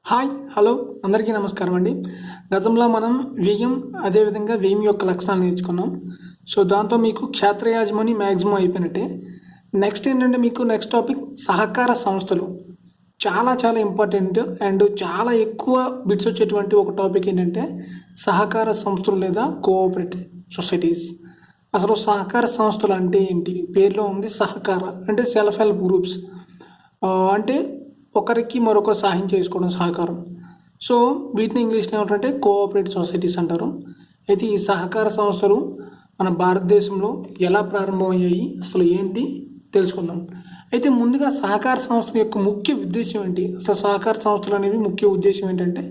Hi hello అందరికీ నమస్కారం అండి. గతంలో మనం వ్యయం అదేవిధంగా వ్యయం యొక్క లక్షణాలు నేర్చుకున్నాం. సో దాంతో మీకు క్షేత్రయాజమాని మ్యాక్సిమం అయిపోయినట్టే. నెక్స్ట్ ఏంటంటే మీకు నెక్స్ట్ టాపిక్ సహకార సంస్థలు. చాలా చాలా ఇంపార్టెంట్ అండ్ చాలా ఎక్కువ బిట్స్ వచ్చేటువంటి ఒక టాపిక్ ఏంటంటే సహకార సంస్థలు లేదా కోఆపరేటివ్ సొసైటీస్. అసలు సహకార సంస్థలు అంటే ఏంటి? పేరులో ఉంది సహకార అంటే సెల్ఫ్ హెల్ప్ గ్రూప్స్, అంటే ఒకరికి మరొకరు సహాయం చేసుకోవడం సహకారం. సో వీటిని ఇంగ్లీష్లో ఏమంటారంటే కోఆపరేటివ్ సొసైటీస్ అంటారు. అయితే ఈ సహకార సంస్థలు మన భారతదేశంలో ఎలా ప్రారంభమయ్యాయి, అసలు ఏంటి తెలుసుకుందాం. అయితే ముందుగా సహకార సంస్థల యొక్క ముఖ్య ఉద్దేశం ఏంటి, అసలు సహకార సంస్థలు అనేవి ముఖ్య ఉద్దేశం ఏంటంటే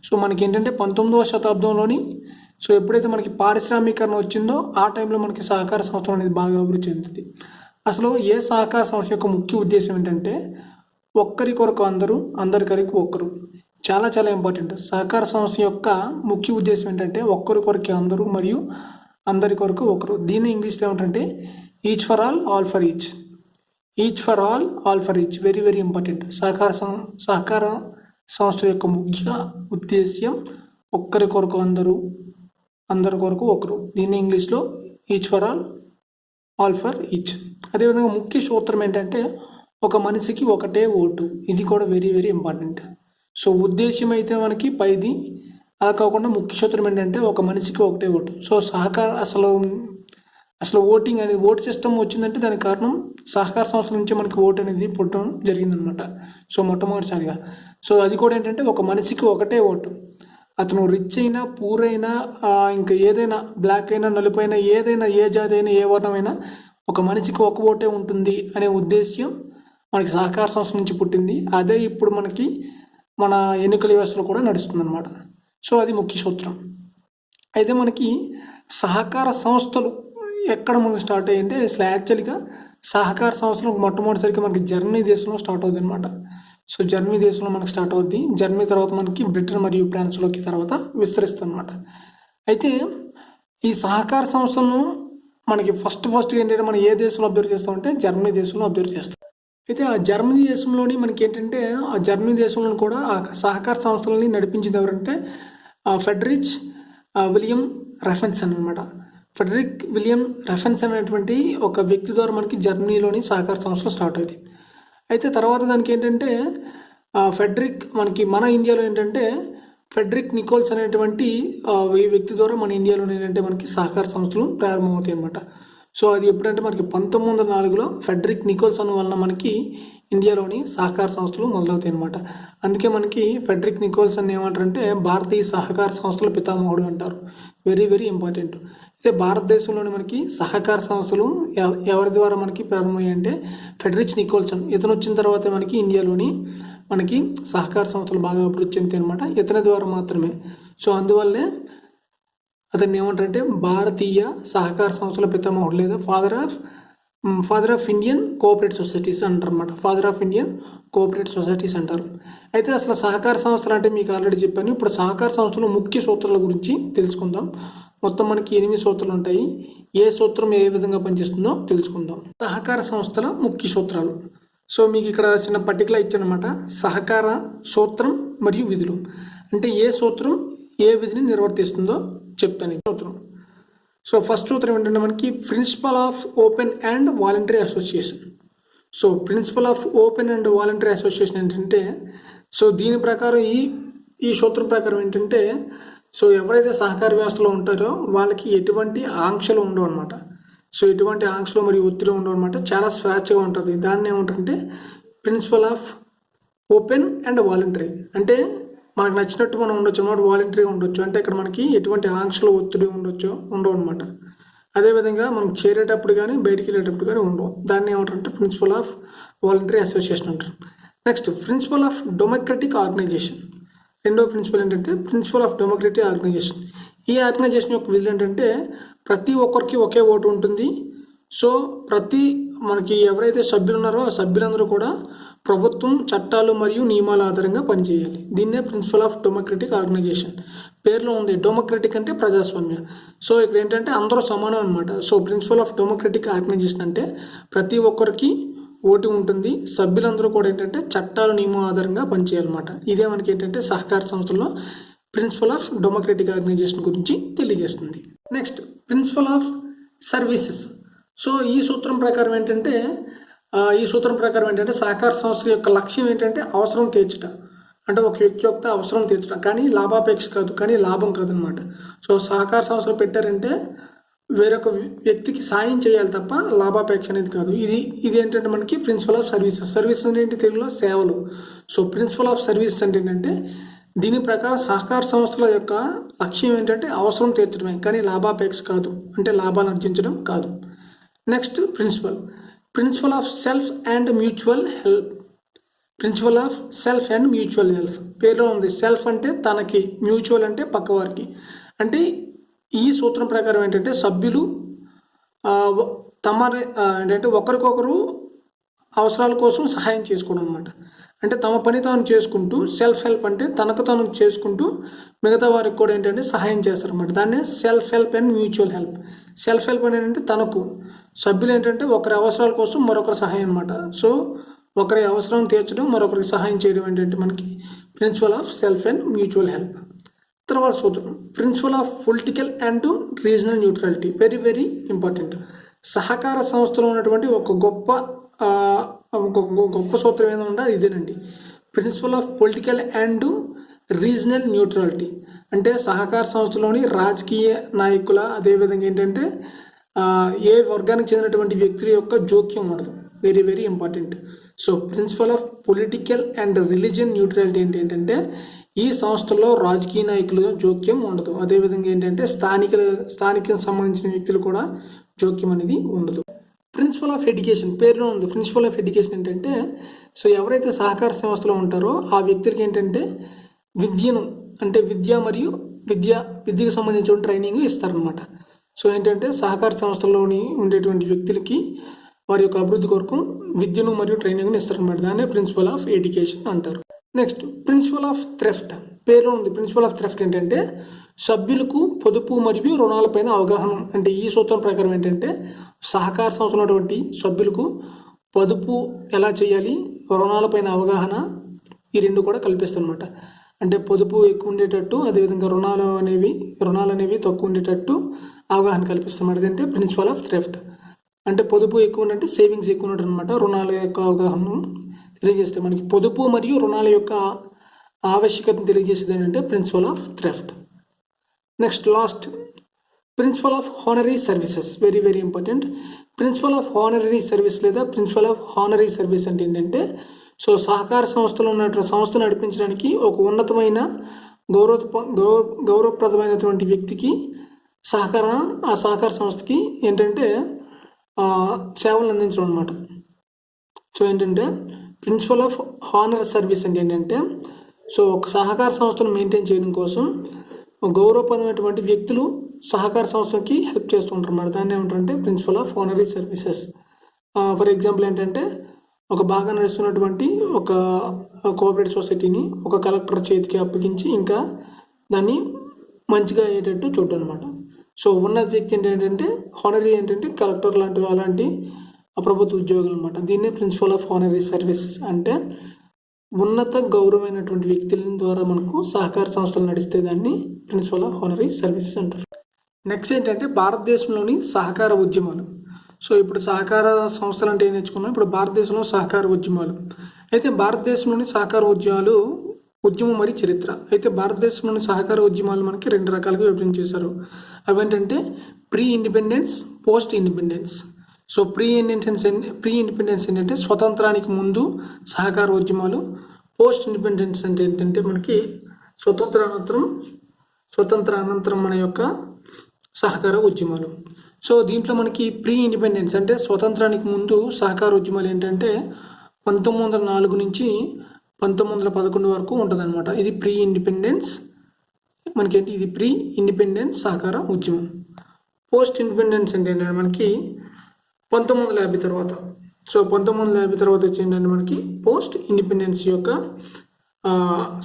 సో మనకి ఏంటంటే 19వ శతాబ్దంలోని సో ఎప్పుడైతే మనకి పారిశ్రామికరణ వచ్చిందో ఆ టైంలో మనకి సహకార సంస్థలు అనేది బాగా అభివృద్ధి చెందుతుంది. అసలు ఏ సహకార సంస్థ యొక్క ముఖ్య ఉద్దేశం ఏంటంటే ఒక్కరి కొరకు అందరూ, అందరి కొరకు ఒక్కరు. చాలా చాలా ఇంపార్టెంట్. సహకార సంస్థ యొక్క ముఖ్య ఉద్దేశం ఏంటంటే ఒక్కరి కొరకు అందరూ మరియు అందరి కొరకు ఒకరు. దీన్ని ఇంగ్లీష్లో ఏమంటే each for all, all for each. Each for all, all for each. Very very important. సహకార సంస్థ యొక్క ముఖ్య ఉద్దేశ్యం ఒక్కరి కొరకు అందరూ, అందరి కొరకు ఒకరు. దీన్ని ఇంగ్లీష్లో each for all, all for each. అదేవిధంగా ముఖ్య సూత్రం ఏంటంటే ఒక మనిషికి ఒకటే ఓటు. ఇది కూడా వెరీ వెరీ ఇంపార్టెంట్. సో ఉద్దేశం అయితే మనకి పైది, అలా కాకుండా ముఖ్య సూత్రం ఏంటంటే ఒక మనిషికి ఒకటే ఓటు. సో సహకార అసలు ఓటింగ్ అనేది, ఓటు సిస్టమ్ వచ్చిందంటే దానికి కారణం సహకార సంస్థ నుంచి మనకి ఓటు అనేది పుట్టడం జరిగిందనమాట. సో మొట్టమొదటిసారిగా. సో అది కూడా ఏంటంటే ఒక మనిషికి ఒకటే ఓటు. అతను రిచ్ అయినా, పూర్ అయినా, ఇంకా ఏదైనా, బ్లాక్ అయినా, నలుపు అయినా, ఏదైనా, ఏ జాతి అయినా, ఏ వర్ణమైనా ఒక మనిషికి ఒక ఓటే ఉంటుంది అనే ఉద్దేశ్యం మనకి సహకార సంస్థ నుంచి పుట్టింది. అదే ఇప్పుడు మనకి మన ఎన్నికల వ్యవస్థలో కూడా నడుస్తుంది అనమాట. సో అది ముఖ్య సూత్రం. అయితే మనకి సహకార సంస్థలు ఎక్కడ మనకు స్టార్ట్ అయ్యింటే అసలు యాక్చువల్గా సహకార సంస్థలు మొట్టమొదటిసరికి మనకి జర్మనీ దేశంలో స్టార్ట్ అవుతుంది అనమాట. సో జర్మనీ దేశంలో మనకి స్టార్ట్ అవుద్ది. జర్మనీ తర్వాత మనకి బ్రిటన్ మరియు ఫ్రాన్స్లోకి తర్వాత విస్తరిస్తుంది అనమాట. అయితే ఈ సహకార సంస్థలను మనకి ఫస్ట్ ఏంటంటే మనం ఏ దేశంలో అబ్జర్వ్ చేస్తామంటే జర్మనీ దేశంలో అబ్జర్వ్ చేస్తాం. అయితే ఆ జర్మనీ దేశంలోని మనకి ఏంటంటే ఆ జర్మనీ దేశంలో కూడా ఆ సహకార సంస్థలని నడిపించింది ఎవరంటే ఫెడరిక్ విలియం రెఫెన్సన్ అనమాట. ఫెడరిక్ విలియం రెఫెన్సన్ అనేటువంటి ఒక వ్యక్తి ద్వారా మనకి జర్మనీలోని సహకార సంస్థలు స్టార్ట్ అవుతాయి. అయితే తర్వాత దానికి ఏంటంటే ఫెడరిక్ మనకి మన ఇండియాలో ఏంటంటే ఫెడరిక్ నికోల్స్ అనేటువంటి ఈ వ్యక్తి ద్వారా మన ఇండియాలో ఏంటంటే మనకి సహకార సంస్థలు ప్రారంభమవుతాయి అనమాట. సో అది ఎప్పుడంటే మనకి 1904లో ఫెడరిక్ నికోల్సన్ వలన మనకి ఇండియాలోని సహకార సంస్థలు మొదలవుతాయి అనమాట. అందుకే మనకి ఫెడరిక్ నికోల్సన్ ఏమంటారంటే భారతీయ సహకార సంస్థల పితామహుడు అంటారు. Very very important. అయితే భారతదేశంలోని మనకి సహకార సంస్థలు ఎవరి ద్వారా మనకి ప్రారంభమయ్యాయి అంటే ఫెడరిక్ నికోల్సన్. ఇతను వచ్చిన తర్వాత మనకి ఇండియాలోని మనకి సహకార సంస్థలు బాగా అభివృద్ధి చెందుతాయి అనమాట. ఇతని ద్వారా మాత్రమే. సో అందువల్లే అతన్ని ఏమంటారంటే భారతీయ సహకార సంస్థల పితామహుడు లేదా father of Indian cooperative societies అంటారు అనమాట. Father of Indian cooperative societies అంటారు. అయితే అసలు సహకార సంస్థలు అంటే మీకు ఆల్రెడీ చెప్పాను. ఇప్పుడు సహకార సంస్థలు ముఖ్య సూత్రాల గురించి తెలుసుకుందాం. మొత్తం మనకి 8 సూత్రాలు ఉంటాయి. ఏ సూత్రం ఏ విధంగా పనిచేస్తుందో తెలుసుకుందాం. సహకార సంస్థల ముఖ్య సూత్రాలు. సో మీకు ఇక్కడ చిన్న పర్టికులర్ ఇచ్చానమాట. సహకార సూత్రం మరియు విధులు అంటే ఏ సూత్రం ఏ విధిని నిర్వర్తిస్తుందో చెప్తాను. సూత్రం. సో ఫస్ట్ సూత్రం ఏంటంటే మనకి principle of open and voluntary association. So principle of open and voluntary association ఏంటంటే సో దీని ప్రకారం ఈ సూత్రం ప్రకారం ఏంటంటే సో ఎవరైతే సహకార వ్యవస్థలో ఉంటారో వాళ్ళకి ఎటువంటి ఆంక్షలు ఉండవు అనమాట. సో ఎటువంటి ఆంక్షలు మరియు ఒత్తిడి ఉండవు అనమాట. చాలా స్వేచ్ఛగా ఉంటుంది. దాన్ని ఏమంటారంటే principle of open and voluntary. అంటే మనకు నచ్చినట్టు మనం ఉండొచ్చు అన్నమాట. వాలంటరీగా ఉండొచ్చు అంటే ఇక్కడ మనకి ఎటువంటి ఆంక్షలు ఒత్తిడి ఉండవు అనమాట. అదేవిధంగా మనం చేరేటప్పుడు కానీ బయటికి వెళ్ళేటప్పుడు కానీ ఉండవు. దాన్ని ఏమంటారంటే ప్రిన్సిపల్ ఆఫ్ వాలంటరీ అసోసియేషన్ అంటారు. Next principle of democratic organisation. రెండో ప్రిన్సిపల్ ఏంటంటే ప్రిన్సిపల్ ఆఫ్ డెమోక్రటిక్ ఆర్గనైజేషన్. ఈ ఆర్గనైజేషన్ యొక్క విధులు ఏంటంటే ప్రతి ఒక్కరికి ఒకే ఓటు ఉంటుంది. సో మనకి ఎవరైతే సభ్యులు ఉన్నారో ఆ సభ్యులందరూ కూడా ప్రభుత్వం చట్టాలు మరియు నియమాల ఆధారంగా పనిచేయాలి. దీన్నే ప్రిన్సిపల్ ఆఫ్ డెమోక్రటిక్ ఆర్గనైజేషన్. పేరులో ఉంది. డెమోక్రటిక్ అంటే ప్రజాస్వామ్య. సో ఇక్కడ ఏంటంటే అందరూ సమానం అనమాట. So principle of democratic organisation అంటే ప్రతి ఒక్కరికి ఓటు ఉంటుంది. సభ్యులందరూ కూడా ఏంటంటే చట్టాల నియమం ఆధారంగా పనిచేయాలన్నమాట. ఇదే మనకి ఏంటంటే సహకార సంస్థల్లో ప్రిన్సిపల్ ఆఫ్ డెమోక్రటిక్ ఆర్గనైజేషన్ గురించి తెలియజేస్తుంది. Next principle of services. So ఈ సూత్రం ప్రకారం ఏంటంటే సహకార సంస్థల యొక్క లక్ష్యం ఏంటంటే అవసరం తీర్చడం, అంటే ఒక వ్యక్తి యొక్క అవసరం తీర్చడం, కానీ లాభాపేక్ష కాదు, కానీ లాభం కాదనమాట. సో సహకార సంస్థలు పెట్టారంటే వేరొక వ్యక్తికి సాయం చేయాలి తప్ప లాభాపేక్ష అనేది కాదు. ఇది ఏంటంటే మనకి ప్రిన్సిపల్ ఆఫ్ సర్వీసెస్ అంటే ఏంటి, తెలుగులో సేవలు. సో ప్రిన్సిపల్ ఆఫ్ సర్వీసెస్ అంటే ఏంటంటే దీని ప్రకారం సహకార సంస్థల యొక్క లక్ష్యం ఏంటంటే అవసరం తీర్చడమే, కానీ లాభాపేక్ష కాదు, అంటే లాభాలు ఆర్జించడం కాదు. Next principle of self and mutual help. Principle of self and mutual help పేరులో ఉంది. సెల్ఫ్ అంటే తనకి, మ్యూచువల్ అంటే పక్కవారికి. అంటే ఈ సూత్రం ప్రకారం ఏంటంటే సభ్యులు ఏంటంటే ఒకరికొకరు అవసరాల కోసం సహాయం చేసుకోవడం అనమాట. అంటే తమ పని తాను చేసుకుంటూ, సెల్ఫ్ హెల్ప్ అంటే తనకు తాను చేసుకుంటూ మిగతా వారికి కూడా ఏంటంటే సహాయం చేస్తారన్నమాట. దాన్నే self help and mutual help. Self help అనేది ఏంటంటే తనకు, సభ్యులు ఏంటంటే ఒకరి అవసరాల కోసం మరొకరి సహాయం అనమాట. సో ఒకరి అవసరం తీర్చడం, మరొకరికి సహాయం చేయడం ఏంటంటే మనకి principle of self and mutual help. తర్వాత సూత్రం principle of political and regional neutrality. Very very important. సహకార సంస్థలో ఉన్నటువంటి ఒక గొప్ప సూత్రం ఏదో ఉంటే ఇదేనండి, principle of political and regional neutrality. అంటే సహకార సంస్థలోని రాజకీయ నాయకుల, అదేవిధంగా ఏంటంటే ఏ వర్గానికి చెందినటువంటి వ్యక్తుల యొక్క జోక్యం ఉండదు. Very very important. So principle of political and religion neutrality ఏంటంటే ఈ సంస్థల్లో రాజకీయ నాయకులు జోక్యం ఉండదు. అదేవిధంగా ఏంటంటే స్థానిక సంబంధించిన వ్యక్తులు కూడా జోక్యం అనేది ఉండదు. ప్రిన్సిపల్ ఆఫ్ ఎడ్యుకేషన్ పేరులో ఉంది. ప్రిన్సిపల్ ఆఫ్ ఎడ్యుకేషన్ ఏంటంటే సో ఎవరైతే సహకార సంస్థలో ఉంటారో ఆ వ్యక్తికి ఏంటంటే విద్యను, అంటే విద్యకు సంబంధించిన ట్రైనింగ్ ఇస్తారనమాట. సో ఏంటంటే సహకార సంస్థల్లోని ఉండేటువంటి వ్యక్తులకి వారి యొక్క అభివృద్ధి కొరకు విద్యను మరియు ట్రైనింగ్ను ఇస్తారనమాట. దాన్నే ప్రిన్సిపల్ ఆఫ్ ఎడ్యుకేషన్ అంటారు. నెక్స్ట్ ప్రిన్సిపల్ ఆఫ్ థ్రెఫ్ట్ పేరులో ఉంది. ప్రిన్సిపల్ ఆఫ్ థ్రెఫ్ట్ ఏంటంటే సభ్యులకు పొదుపు మరియు రుణాలపైన అవగాహన. అంటే ఈ సూత్రం ప్రకారం ఏంటంటే సహకార సంస్థలో ఉన్నటువంటి సభ్యులకు పొదుపు ఎలా చేయాలి, రుణాలపైన అవగాహన, ఈ రెండు కూడా కల్పిస్తారనమాట. అంటే పొదుపు ఎక్కువ ఉండేటట్టు, అదేవిధంగా రుణాలు అనేవి తక్కువ ఉండేటట్టు అవగాహన కల్పిస్తారన్నమాట. అదంటే ప్రిన్సిపల్ ఆఫ్ థ్రెఫ్ట్. అంటే పొదుపు ఎక్కువ ఉంటే సేవింగ్స్ ఎక్కువ ఉన్నట్టు అనమాట. రుణాల యొక్క అవగాహన తెలియజేస్తే మనకి పొదుపు మరియు రుణాల యొక్క ఆవశ్యకతను తెలియజేసేది ఏంటంటే principle of thrift. Next last principle of honorary services. Very very important. Principle of honorary service లేదా ప్రిన్సిపల్ ఆఫ్ హానరీ సర్వీస్ అంటే ఏంటంటే సో సహకార సంస్థలో ఉన్నటువంటి సంస్థ నడిపించడానికి ఒక ఉన్నతమైన గౌరవప్రదమైనటువంటి వ్యక్తికి ఆ సహకార సంస్థకి ఏంటంటే సేవలు అందించడం అనమాట. సో ఏంటంటే ప్రిన్సిపల్ ఆఫ్ హానర్ సర్వీస్ అంటే ఏంటంటే సో ఒక సహకార సంస్థను మెయింటైన్ చేయడం కోసం గౌరవప్రదమైనటువంటి వ్యక్తులు సహకార సంస్థకి హెల్ప్ చేస్తూ ఉంటారు అన్నమాట. దాన్ని ఏమంటారంటే principle of honorary services. For example ఏంటంటే ఒక బాగా నడుస్తున్నటువంటి ఒక కోఆపరేటివ్ సొసైటీని ఒక కలెక్టర్ చేతికి అప్పగించి ఇంకా దాన్ని మంచిగా అయ్యేటట్టు చూడడం అనమాట. సో ఉన్నత వ్యక్తి ఏంటంటే హానరీ ఏంటంటే కలెక్టర్ అలాంటి ప్రభుత్వ ఉద్యోగులు అనమాట. దీన్నే ప్రిన్సిపల్ ఆఫ్ హానరీ సర్వీసెస్ అంటే ఉన్నత గౌరవమైనటువంటి వ్యక్తుల ద్వారా మనకు సహకార సంస్థలు నడిస్తే దాన్ని ప్రిన్సిపల్ ఆఫ్ హానరీ సర్వీసెస్ అంటారు. నెక్స్ట్ ఏంటంటే భారతదేశంలోని సహకార ఉద్యమాలు. సో ఇప్పుడు సహకార సంస్థలు అంటే ఏం నేర్చుకున్నాం, ఇప్పుడు భారతదేశంలో సహకార ఉద్యమాలు. అయితే భారతదేశంలోని సహకార ఉద్యమం మరియు చరిత్ర. అయితే భారతదేశంలోని సహకార ఉద్యమాలు మనకి రెండు రకాలుగా విభజించేశారు. అవేంటంటే pre independence, post independence. So pre independence ఏంటంటే స్వతంత్రానికి ముందు సహకార ఉద్యమాలు. పోస్ట్ ఇండిపెండెన్స్ అంటే ఏంటంటే మనకి స్వతంత్ర అనంతరం మన యొక్క సహకార ఉద్యమాలు. సో దీంట్లో మనకి ప్రీ ఇండిపెండెన్స్ అంటే స్వతంత్రానికి ముందు సహకార ఉద్యమాలు ఏంటంటే 1904 నుంచి 1911 వరకు ఉంటుంది అనమాట. ఇది ప్రీ ఇండిపెండెన్స్ మనకేంటి, ఇది ప్రీ ఇండిపెండెన్స్ సహకార ఉద్యమం. పోస్ట్ ఇండిపెండెన్స్ అంటే ఏంటంటే మనకి 1950 తర్వాత. సో 1950 తర్వాత వచ్చేంటంటే మనకి పోస్ట్ ఇండిపెండెన్స్ యొక్క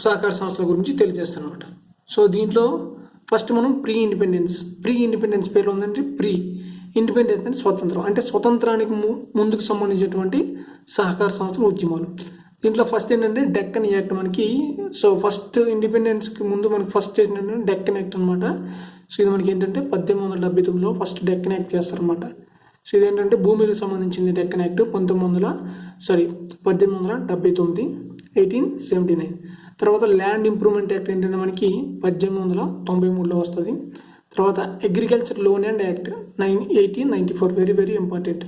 సహకార సంస్థల గురించి తెలియజేస్తాను అనమాట. సో దీంట్లో ఫస్ట్ మనం ప్రీ ఇండిపెండెన్స్ పేర్లో ఉందంటే ఇండిపెండెన్స్ అంటే స్వతంత్రం, అంటే స్వతంత్రానికి ముందుకు సంబంధించినటువంటి సహకార సంస్థల ఉద్యమాలు. దీంట్లో ఫస్ట్ ఏంటంటే డెక్కన్ యాక్ట్ మనకి. సో ఫస్ట్ ఇండిపెండెన్స్కి ముందు మనకి ఫస్ట్ చేసినటువంటి డెక్కన్ యాక్ట్ అనమాట. సో ఇది మనకి ఏంటంటే 1879లో ఫస్ట్ డెక్కన్ యాక్ట్ చేస్తారనమాట. సో ఇదేంటంటే భూమికి సంబంధించింది డెక్కన్ యాక్ట్ 1879, 1879. తర్వాత ల్యాండ్ ఇంప్రూవ్మెంట్ యాక్ట్ ఏంటంటే మనకి 1893లో వస్తుంది. తర్వాత agriculture loan and act 1894, very very important.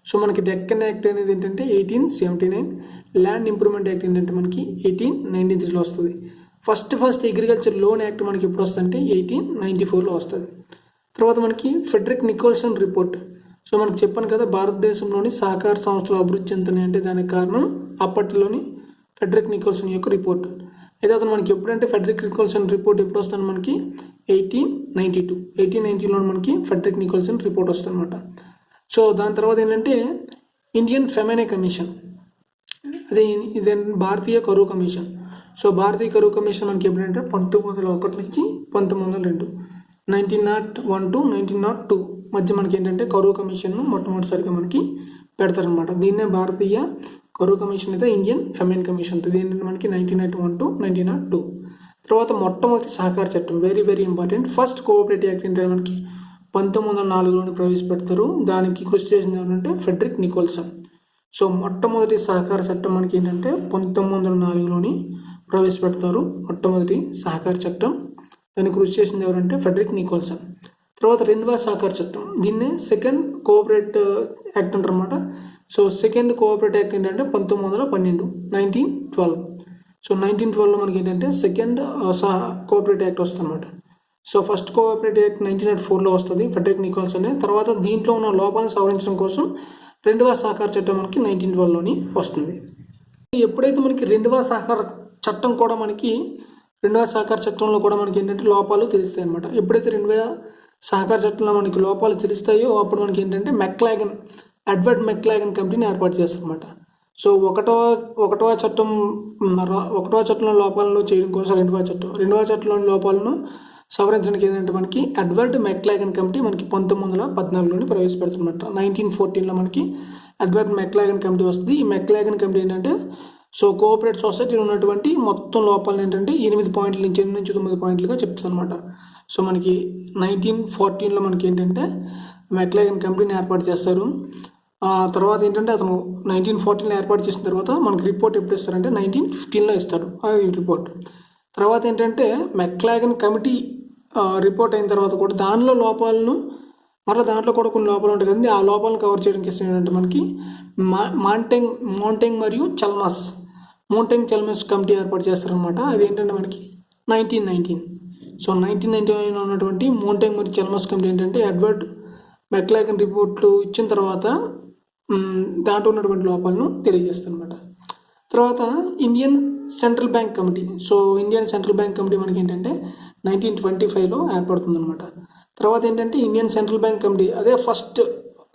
So మనకి డెక్కన్ యాక్ట్ అనేది ఏంటంటే 1879, ల్యాండ్ ఇంప్రూవ్మెంట్ యాక్ట్ ఏంటంటే మనకి 1893లో వస్తుంది. ఫస్ట్ అగ్రికల్చర్ లోన్ యాక్ట్ మనకి ఎప్పుడు వస్తుందంటే 1894లో వస్తుంది. తర్వాత మనకి ఫెడరిక్ నికోల్సన్ రిపోర్ట్. సో మనకు చెప్పాను కదా, భారతదేశంలోని సహకార సంస్థలు అభివృద్ధి చెందుతున్నాయి అంటే దానికి కారణం అప్పట్లోని ఫెడరిక్ నికోల్సన్ యొక్క రిపోర్ట్. అయితే అతను మనకి ఎప్పుడంటే ఫెడరిక్ నికోల్సన్ రిపోర్ట్ ఎప్పుడు వస్తుంది మనకి 1892లో మనకి ఫెడరిక్ నికోల్సన్ రిపోర్ట్ వస్తుంది అనమాట. సో దాని తర్వాత ఏంటంటే ఇండియన్ ఫెమినే కమిషన్, ఇదే భారతీయ కరువు కమిషన్. సో భారతీయ కరువు కమిషన్ మనకి ఎప్పుడంటే 1901 నుంచి 1902, 1901 to 1902 మధ్య మనకి ఏంటంటే కరువు కమిషన్ను మొట్టమొదటిసారిగా మనకి పెడతారనమాట. దీన్నే భారతీయ కరువు కమిషన్ అయితే ఇండియన్ ఫెమిన్ కమిషన్. ఇది ఏంటంటే మనకి 1901 to 1902. తర్వాత మొట్టమొదటి సహకార చట్టం, very very important. First cooperative act ఏంటంటే మనకి 1904లోనే ప్రవేశపెడతారు. దానికి కృషి చేసింది ఏంటంటే ఫెడరిక్ నికోల్సన్. సో మొట్టమొదటి సహకార చట్టం మనకి ఏంటంటే 1904లోని ప్రవేశపెడతారు, మొట్టమొదటి సహకార చట్టం. దానికి కృషి చేసింది ఎవరంటే ఫెడరిక్ నికోల్సన్. తర్వాత రెండవ సహకార చట్టం, దీన్నే సెకండ్ కోఆపరేట్ యాక్ట్ అంటారన్నమాట. సో సెకండ్ కోఆపరేట్ యాక్ట్ ఏంటంటే 1912, 1912. సో 1912లో మనకి ఏంటంటే సెకండ్ కోఆపరేట్ యాక్ట్ వస్తుంది అనమాట. సో ఫస్ట్ కోఆపరేట్ యాక్ట్ 1904లో వస్తుంది ఫెడరిక్ నికోల్సన్. తర్వాత దీంట్లో ఉన్న లోపాలను సవరించడం కోసం రెండవ సహకార చట్టం మనకి 1912లోని వస్తుంది. ఎప్పుడైతే మనకి రెండవ సహకార చట్టంలో కూడా మనకి ఏంటంటే లోపాలు తెలుస్తాయి అనమాట. ఎప్పుడైతే రెండవ సహకార చట్టంలో మనకి లోపాలు తెలుస్తాయో అప్పుడు మనకి ఏంటంటే ఎడ్వర్డ్ మెక్లాగన్ కమిటీని ఏర్పాటు చేస్తారన్నమాట. సో ఒకటవ చట్టంలో లోపాలను చేయడం కోసం రెండవ చట్టంలోని లోపాలను సవరించడానికి ఏంటంటే మనకి ఎడ్వర్డ్ మెక్లాగన్ కమిటీ మనకి 1914లోని ప్రవేశపెడుతున్నమాట. 1914లో మనకి ఎడ్వర్డ్ మెక్లాగన్ కమిటీ వస్తుంది. ఈ మెక్లాగన్ కమిటీ ఏంటంటే సో కోఆపరేట్ సొసైటీలో ఉన్నటువంటి మొత్తం లోపాలను ఏంటంటే 8 పాయింట్ల నుంచి 9 పాయింట్లుగా చెప్తుంది అనమాట. సో మనకి 1914లో మనకి ఏంటంటే మెక్లాగన్ కమిటీని ఏర్పాటు చేస్తారు. తర్వాత ఏంటంటే అతను 1914లో ఏర్పాటు చేసిన తర్వాత మనకి రిపోర్ట్ ఎప్పుడు ఇస్తారంటే 1915లో ఇస్తాడు ఈ రిపోర్ట్. తర్వాత ఏంటంటే మెక్లాగన్ కమిటీ రిపోర్ట్ అయిన తర్వాత కూడా దాంట్లో కూడా కొన్ని లోపాలు ఉంటాయి కదండి. ఆ లోపాలను కవర్ చేయడానికి ఇష్టం ఏంటంటే మనకి మౌంటెంగ్ మరియు చల్మస్ కమిటీ ఏర్పాటు చేస్తారనమాట. అది ఏంటంటే మనకి 1919. సో 1999 ఉన్నటువంటి మౌంటెంగ్ మరియు చల్మస్ కమిటీ ఏంటంటే ఎడ్వర్డ్ మెక్లాగన్ రిపోర్ట్లు ఇచ్చిన తర్వాత దాంట్లో ఉన్నటువంటి లోపాలను తెలియజేస్తారనమాట. తర్వాత Indian central bank committee. So Indian central bank committee మనకి ఏంటంటే 1925లో ఏర్పడుతుంది అనమాట. తర్వాత ఏంటంటే ఇండియన్ సెంట్రల్ బ్యాంక్ కమిటీ అదే ఫస్ట్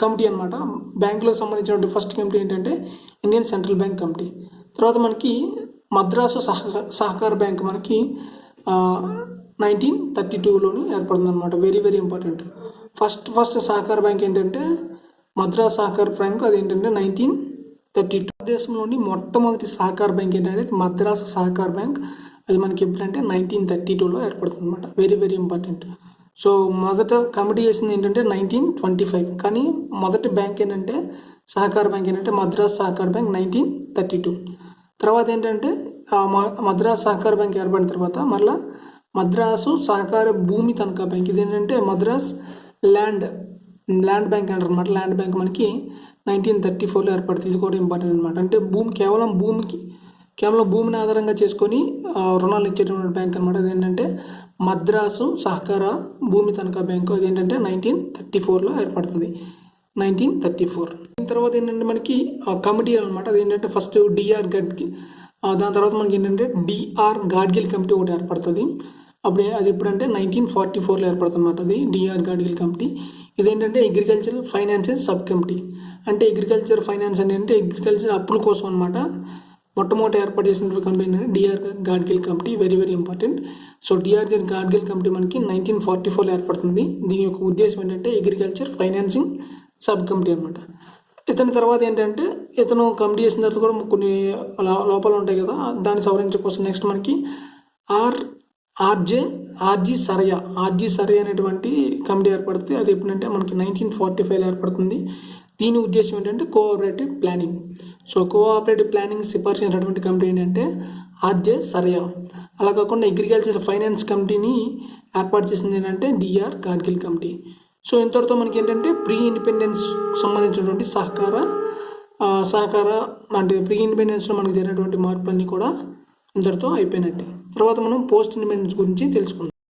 కమిటీ అనమాట. బ్యాంకులకు సంబంధించినటువంటి ఫస్ట్ కమిటీ ఏంటంటే ఇండియన్ సెంట్రల్ బ్యాంక్ కమిటీ. తర్వాత మనకి మద్రాసు సహకార బ్యాంక్ మనకి 1932లోని ఏర్పడుతుంది అనమాట. Very very important. ఫస్ట్ సహకార బ్యాంక్ ఏంటంటే మద్రాసు సహకార బ్యాంక్, అది ఏంటంటే 1932. దేశంలోని మొట్టమొదటి సహకార బ్యాంక్ ఏంటంటే మద్రాసు సహకార బ్యాంక్. అది మనకి ఎప్పుడంటే 1932లో ఏర్పడుతుంది అనమాట. Very very important. సో మొదట కమిటీ చేసింది ఏంటంటే 1925, కానీ మొదటి బ్యాంక్ ఏంటంటే సహకార బ్యాంక్ ఏంటంటే మద్రాసు సహకార బ్యాంక్ 1932. తర్వాత ఏంటంటే మద్రాసు సహకార బ్యాంక్ ఏర్పడిన తర్వాత మళ్ళీ మద్రాసు సహకార భూమి తనఖా బ్యాంక్, ఇది ఏంటంటే మద్రాస్ ల్యాండ్ బ్యాంక్ అంటారు అనమాట. ల్యాండ్ బ్యాంక్ మనకి 1934లో ఏర్పడుతుంది. ఇది కూడా ఇంపార్టెంట్ అనమాట. అంటే కేవలం భూమిని ఆధారంగా చేసుకొని రుణాలు ఇచ్చేటువంటి బ్యాంక్ అనమాట. అదేంటంటే మద్రాసు సహకార భూమి తనఖా బ్యాంకు. అది ఏంటంటే 1934లో ఏర్పడుతుంది, 1934. దీని తర్వాత ఏంటంటే మనకి కమిటీ అనమాట. అది ఏంటంటే ఫస్ట్ డిఆర్ గడ్గిల్, దాని తర్వాత మనకి ఏంటంటే డిఆర్ గాడ్గిల్ కమిటీ ఒకటి ఏర్పడుతుంది. అది ఎప్పుడంటే 1944లో ఏర్పడుతుంది అనమాట. అది డిఆర్ గాడ్గిల్ కమిటీ. ఇదేంటంటే అగ్రికల్చర్ ఫైనాన్సెస్ సబ్ కమిటీ. అంటే అగ్రికల్చర్ ఫైనాన్స్ అంటే అగ్రికల్చర్ అప్పుల కోసం అనమాట. మొట్టమొదటి ఏర్పాటు చేసినటువంటి కమిటీ ఏంటంటే DR Gadgil committee. Very very important. So DR Gadgil committee మనకి 1944లో ఏర్పడుతుంది. దీని యొక్క ఉద్దేశం ఏంటంటే అగ్రికల్చర్ ఫైనాన్సింగ్ సబ్ కమిటీ అనమాట. ఇతని తర్వాత ఏంటంటే ఇతను కమిటీ చేసిన తర్వాత కూడా కొన్ని లోపాలు ఉంటాయి కదా, దాన్ని సవరించడం కోసం నెక్స్ట్ మనకి ఆర్జీ సరయ్య అనేటువంటి కమిటీ ఏర్పడుతుంది. అది ఎప్పుడంటే మనకి 1945లో ఏర్పడుతుంది. దీని ఉద్దేశం ఏంటంటే cooperative planning. So cooperative planning సిఫార్సు చేసినటువంటి కమిటీ ఏంటంటే ఆర్జే సరయ్య. అలా కాకుండా అగ్రికల్చర్ ఫైనాన్స్ కమిటీని ఏర్పాటు చేసింది ఏంటంటే డిఆర్ గాడ్గిల్ కమిటీ. సో ఇంతటితో మనకి ఏంటంటే ప్రీ ఇండిపెండెన్స్ సంబంధించినటువంటి సహకార అంటే ప్రీ ఇండిపెండెన్స్లో మనకి జరిగినటువంటి మార్పులన్నీ కూడా ఇంతటితో అయిపోయినట్టే. తర్వాత మనం పోస్ట్ ఇండిపెండెన్స్ గురించి తెలుసుకుందాం.